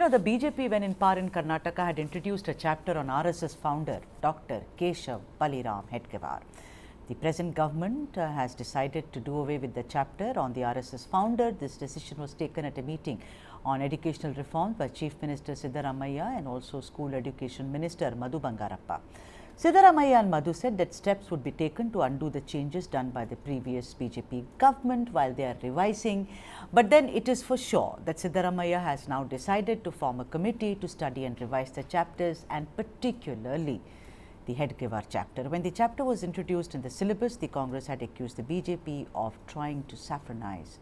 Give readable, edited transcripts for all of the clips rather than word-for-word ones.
the BJP, when in power in Karnataka, had introduced a chapter on RSS founder Dr. Keshav Baliram Hedgewar. The present government has decided to do away with the chapter on the RSS founder. This decision was taken at a meeting on educational reform by Chief Minister Siddaramaiah and also School Education Minister Madhu Bangarappa. Siddaramaiah and Madhu said that steps would be taken to undo the changes done by the previous BJP government while they are revising. But then it is for sure that Siddaramaiah has now decided to form a committee to study and revise the chapters, and particularly the Hedgewar chapter. When the chapter was introduced in the syllabus, the Congress had accused the BJP of trying to saffronize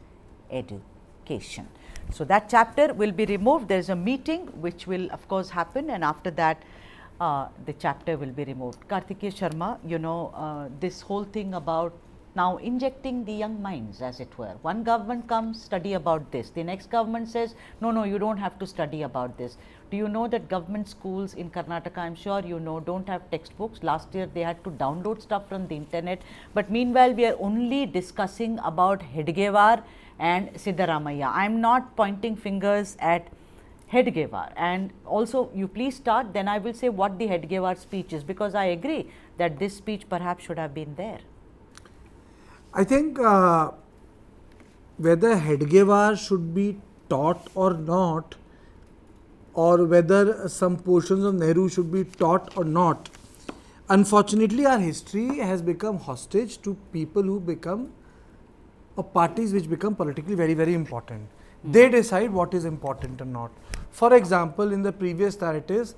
education. So that chapter will be removed. There is a meeting which will of course happen, and after that the chapter will be removed. Kartikeya Sharma, this whole thing about now injecting the young minds, as it were. One government comes, study about this. The next government says, no, you don't have to study about this. Do you know that government schools in Karnataka, I'm sure you know, don't have textbooks. Last year they had to download stuff from the internet. But meanwhile, we are only discussing about Hedgewar and Siddaramaiah. I'm not pointing fingers at Hedgewar, and also you please start, then I will say what the Hedgewar speech is, because I agree that this speech perhaps should have been there. I think whether Hedgewar should be taught or not, or whether some portions of Nehru should be taught or not, unfortunately our history has become hostage to people who become, or parties which become politically very, very important. They decide what is important or not. For example, in the previous narratives,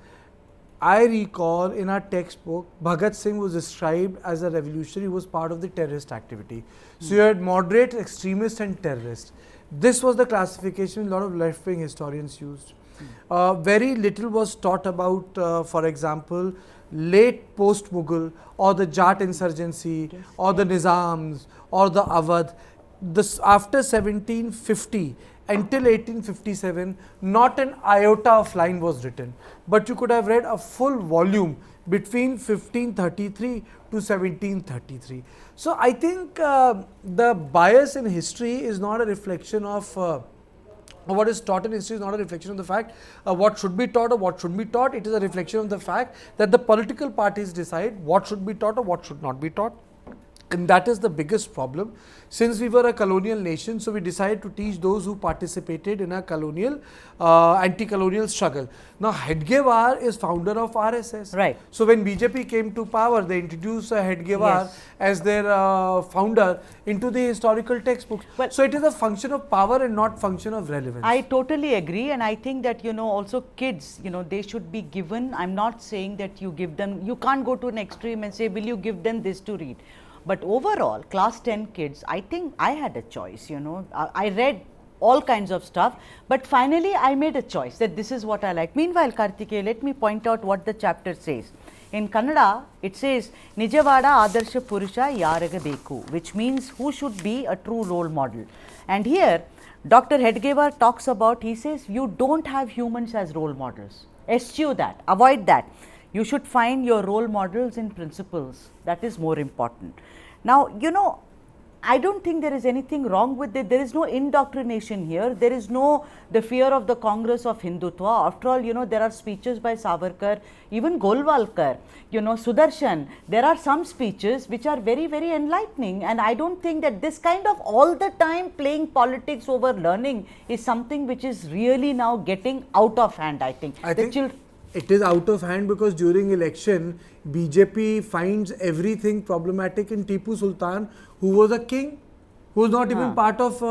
I recall in our textbook, Bhagat Singh was described as a revolutionary who was part of the terrorist activity. So you had moderate, extremist and terrorist. This was the classification a lot of left-wing historians used. Very little was taught about, for example, late post-Mughal or the Jat insurgency or the Nizams or the Awadh. After 1750 until 1857, not an iota of line was written, but you could have read a full volume between 1533 to 1733. So I think the bias in history is not a reflection of what is taught in history is not a reflection of the fact what should be taught or what should be taught. It is a reflection of the fact that the political parties decide what should be taught or what should not be taught. And that is the biggest problem. Since we were a colonial nation, so we decided to teach those who participated in a colonial, anti-colonial struggle. Now, Hedgewar is founder of RSS. Right. So, when BJP came to power, they introduced Hedgewar as their founder into the historical textbooks. Well, so, it is a function of power and not function of relevance. I totally agree, and I think that, also kids, they should be given, I'm not saying that you give them, you can't go to an extreme and say, will you give them this to read? But overall, class 10 kids, I think I had a choice, I read all kinds of stuff, but finally I made a choice that this is what I like. Meanwhile, Kartikeya, let me point out what the chapter says. In Kannada, it says, Nijavada Adarsha Purusha Yaraga Beku, which means who should be a true role model. And here, Dr. Hedgewar talks about, he says, you don't have humans as role models. Eschew that, avoid that. You should find your role models in principles. That is more important. Now, I don't think there is anything wrong with it. There is no indoctrination here. There is no the fear of the Congress of Hindutva. After all, there are speeches by Savarkar, even Golwalkar, Sudarshan. There are some speeches which are very, very enlightening. And I don't think that this kind of all the time playing politics over learning is something which is really now getting out of hand, I think. It is out of hand because during election, BJP finds everything problematic in Tipu Sultan, who was a king, who was not even part of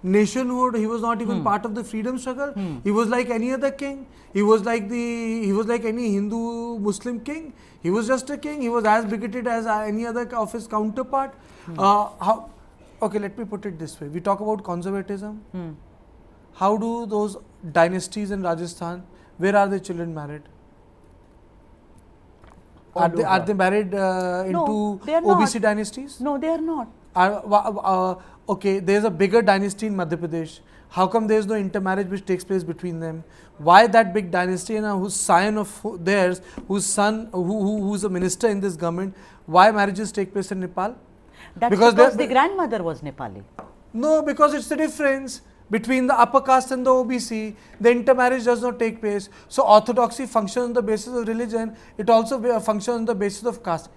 nationhood. He was not even part of the freedom struggle. He was like any other king. He was like any Hindu Muslim king. He was just a king. He was as bigoted as any other of his counterpart. Okay, let me put it this way. We talk about conservatism. How do those dynasties in Rajasthan, where are the children married? Are they married into OBC dynasties? No, they are not. Okay, there is a bigger dynasty in Madhya Pradesh. How come there is no intermarriage which takes place between them? Why that big dynasty and whose scion of theirs, whose son, who's a minister in this government, why marriages take place in Nepal? That's because the grandmother was Nepali. No, because it's the difference. between the upper caste and the OBC. The intermarriage does not take place. So orthodoxy functions on the basis of religion. It also functions on the basis of caste.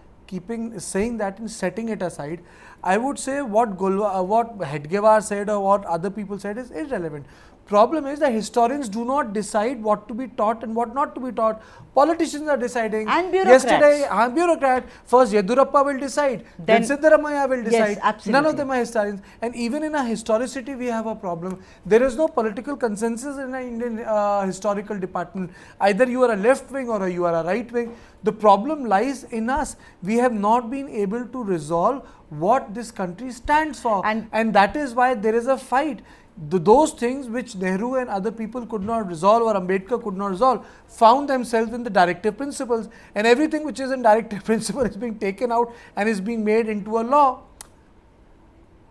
Saying that and setting it aside, I would say what Hedgewar said or what other people said is irrelevant. Problem is that historians do not decide what to be taught and what not to be taught. Politicians are deciding. And bureaucrats. Yesterday, bureaucrat. First Yedurappa will decide. Then Siddaramaiah will decide. Yes, absolutely. None of them are historians. And even in our historicity, we have a problem. There is no political consensus in the Indian historical department. Either you are a left wing or you are a right wing. The problem lies in us. We have not been able to resolve what this country stands for. And that is why there is a fight. Those things which Nehru and other people could not resolve or Ambedkar could not resolve found themselves in the directive principles, and everything which is in directive principle is being taken out and is being made into a law.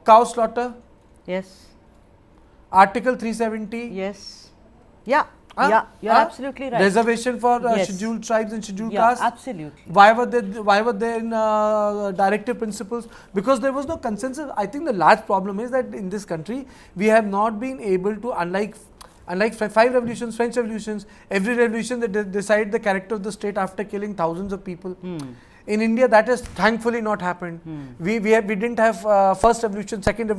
Cow slaughter. Yes. Article 370. Yes. Yeah. Yeah, you're absolutely right. Reservation for scheduled tribes and scheduled castes. Absolutely. Why were they in directive principles? Because there was no consensus. I think the large problem is that in this country we have not been able to, unlike 5 revolutions, French revolutions, every revolution they decide the character of the state after killing thousands of people. In India, that has thankfully not happened. We didn't have first revolution, second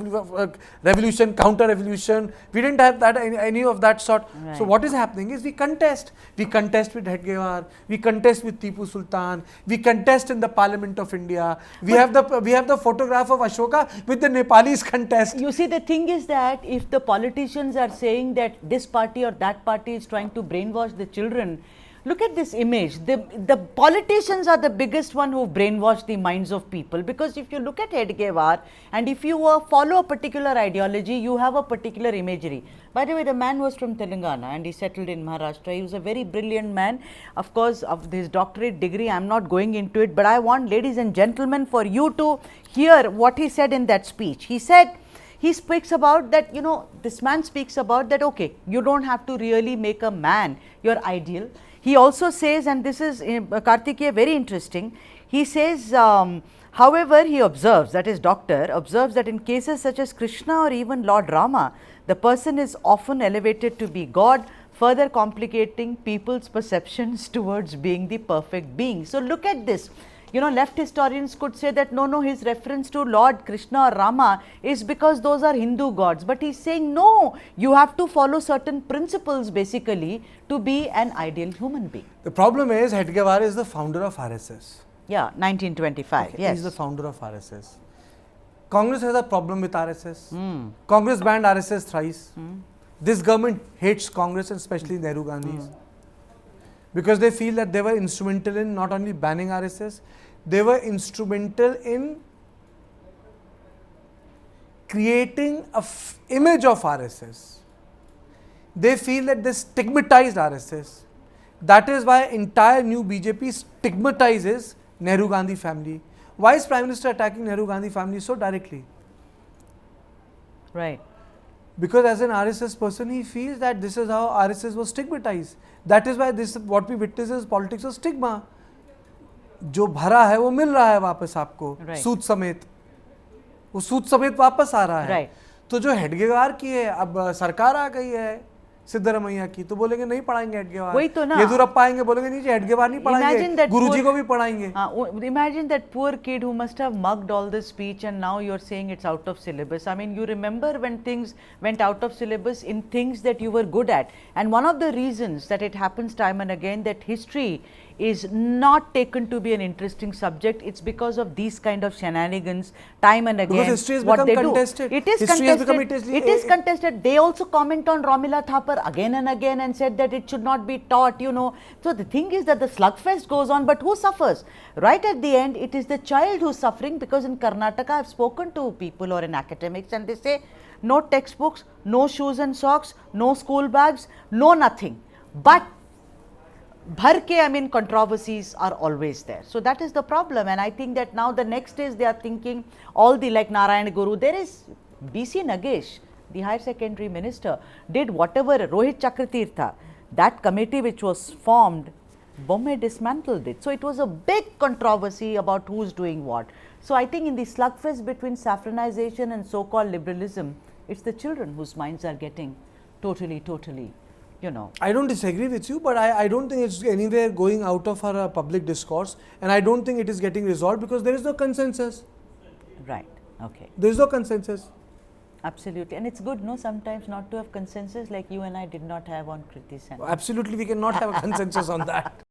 revolution, counter revolution. We didn't have that any of that sort. Right. So what is happening is we contest. We contest with Hedgewar. We contest with Tipu Sultan. We contest in the Parliament of India. We have the photograph of Ashoka with the Nepalis contest. You see, the thing is that if the politicians are saying that this party or that party is trying to brainwash the children, look at this image. The politicians are the biggest one who brainwash the minds of people, because if you look at Hedgewar and if you follow a particular ideology, you have a particular imagery. By the way, the man was from Telangana and he settled in Maharashtra. He was a very brilliant man. Of course, of his doctorate degree, I am not going into it, but I want, ladies and gentlemen, for you to hear what he said in that speech. He said, he speaks about that, this man speaks about that, okay, you don't have to really make a man your ideal. He also says, and this is Kartikeya very interesting, he says, however, he observes, that is doctor, observes that in cases such as Krishna or even Lord Rama, the person is often elevated to be God, further complicating people's perceptions towards being the perfect being. So look at this. Left historians could say that no, his reference to Lord Krishna or Rama is because those are Hindu gods. But he's saying no, you have to follow certain principles basically to be an ideal human being. The problem is Hedgewar is the founder of RSS. Yeah, 1925. Okay, yes. He's the founder of RSS. Congress has a problem with RSS. Congress banned RSS thrice. This government hates Congress, and especially Nehru Gandhi's. Because they feel that they were instrumental in not only banning RSS, they were instrumental in creating an image of RSS. They feel that they stigmatized RSS. That is why entire new BJP stigmatizes Nehru Gandhi family. Why is Prime Minister attacking Nehru Gandhi family so directly? Right. Because as an RSS person, he feels that this is how RSS was stigmatized. That is why what we witness is politics of stigma. जो भरा है वो मिल रहा है वापस आपको, सूद समेत, वो सूद समेत वापस आ रहा है. तो जो हेडगेवार की है, अब सरकार आ गई है सिद्धरमैया की, तो बोलेंगे नहीं पढ़ाएंगे हेडगेवार. वही तो ना, येदुरप्पा आएंगे बोलेंगे नहीं जी हेडगेवार नहीं पढ़ाएंगे, गुरुजी को भी पढ़ाएंगे. Imagine that poor kid who must have mugged all this speech, and now you're saying it's out of syllabus. I mean, you remember when things went out of syllabus in things that you were good at, and one of the reasons that it happens time and again that history is not taken to be an interesting subject, it's because of these kind of shenanigans time and again. Because history has become contested. It is contested. It is contested. They also comment on Romila Thapar again and again and said that it should not be taught, So the thing is that the slugfest goes on, but who suffers? Right at the end, it is the child who's suffering, because in Karnataka, I've spoken to people or in academics and they say no textbooks, no shoes and socks, no school bags, no nothing. But controversies are always there. So that is the problem, and I think that now the next is they are thinking all the, like Narayan Guru, there is BC Nagesh, the higher secondary minister, did whatever. Rohit Chakratirtha, that committee which was formed, Bombay dismantled it. So it was a big controversy about who's doing what. So I think in the slugfest between saffronization and so-called liberalism, It's the children whose minds are getting totally, you know. I don't disagree with you, but I don't think it's anywhere going out of our public discourse, and I don't think it is getting resolved because there is no consensus. Right. Okay. There is no consensus. Absolutely. And it's good, no, sometimes not to have consensus like you and I did not have on Kriti Sen. Absolutely, we cannot have a consensus on that.